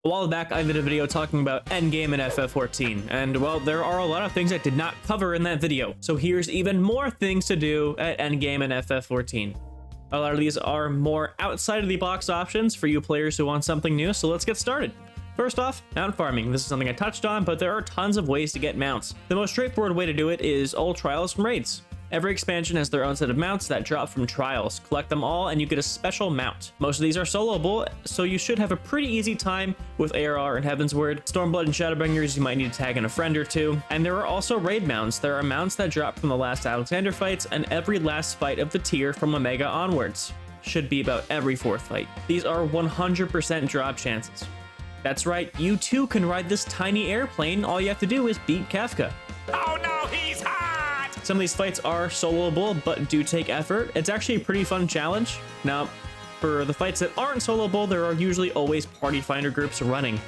A while back, I did a video talking about Endgame and FF14, and well, there are a lot of things I did not cover in that video, so here's even more things to do at Endgame and FF14. A lot of these are more outside of the box options for you players who want something new, so let's get started. First off, mount farming. This is something I touched on, but there are tons of ways to get mounts. The most straightforward way to do it is all trials from raids. Every expansion has their own set of mounts that drop from trials. Collect them all and you get a special mount. Most of these are soloable, so you should have a pretty easy time with ARR and Heavensward. Stormblood and Shadowbringers, you might need to tag in a friend or two. And there are also raid mounts. There are mounts that drop from the last Alexander fights and every last fight of the tier from Omega onwards. Should be about every fourth fight. These are 100% drop chances. That's right, you too can ride this tiny airplane. All you have to do is beat Kafka. Oh no, he's hot! Some of these fights are soloable, but do take effort. It's actually a pretty fun challenge. Now, for the fights that aren't soloable, there are usually always party finder groups running.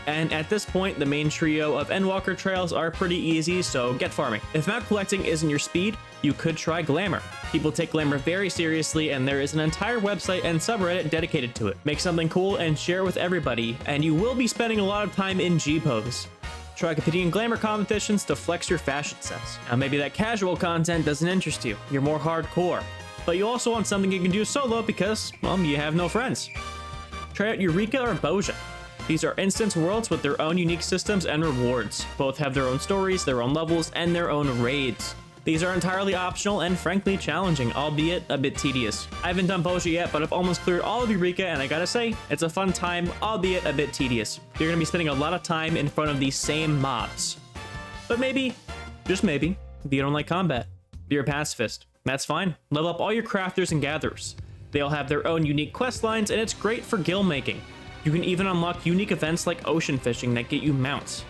And at this point, the main trio of Endwalker trails are pretty easy, so get farming. If map collecting isn't your speed, you could try Glamour. People take Glamour very seriously, and there is an entire website and subreddit dedicated to it. Make something cool and share it with everybody, and you will be spending a lot of time in G-pose. Try competing in Glamour competitions to flex your fashion sense. Now maybe that casual content doesn't interest you, you're more hardcore. But you also want something you can do solo because, well, you have no friends. Try out Eureka or Boja. These are instance worlds with their own unique systems and rewards. Both have their own stories, their own levels, and their own raids. These are entirely optional and frankly challenging, albeit a bit tedious. I haven't done Boja yet, but I've almost cleared all of Eureka, and I gotta say, it's a fun time, albeit a bit tedious. You're gonna be spending a lot of time in front of these same mobs. But maybe, just maybe, if you don't like combat, you're a pacifist. That's fine. Level up all your crafters and gatherers. They all have their own unique quest lines, and it's great for guild making. You can even unlock unique events like ocean fishing that get you mounts.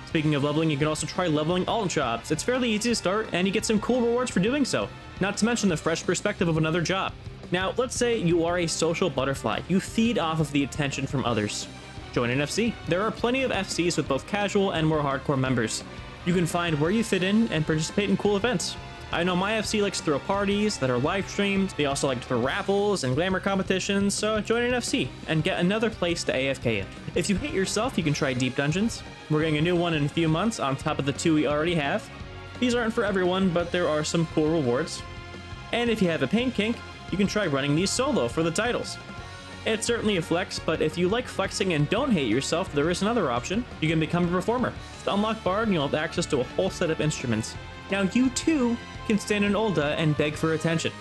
Speaking of leveling, you can also try leveling alt jobs. It's fairly easy to start, and you get some cool rewards for doing so, not to mention the fresh perspective of another job. Now, let's say you are a social butterfly. You feed off of the attention from others. Join an FC. There are plenty of FCs with both casual and more hardcore members. You can find where you fit in and participate in cool events. I know my FC likes to throw parties that are live streamed. They also like to throw raffles and glamour competitions, so join an FC and get another place to AFK in. If you hate yourself, you can try Deep Dungeons. We're getting a new one in a few months on top of the two we already have. These aren't for everyone, but there are some cool rewards. And if you have a pain kink, you can try running these solo for the titles. It's certainly a flex, but if you like flexing and don't hate yourself, there is another option. You can become a performer. To unlock Bard, you'll have access to a whole set of instruments. Now you too can stand in Ul'dah and beg for attention.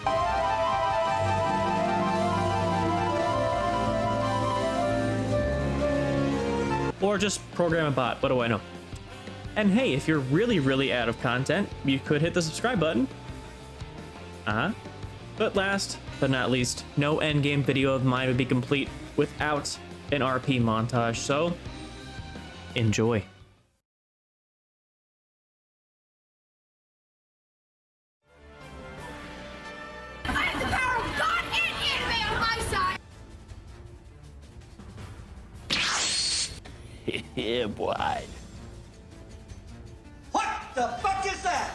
Or just program a bot, what do I know? And hey, if you're really out of content, you could hit the subscribe button. But last but not least, no endgame video of mine would be complete without an RP montage, so enjoy. Yeah, boy. What the fuck is that?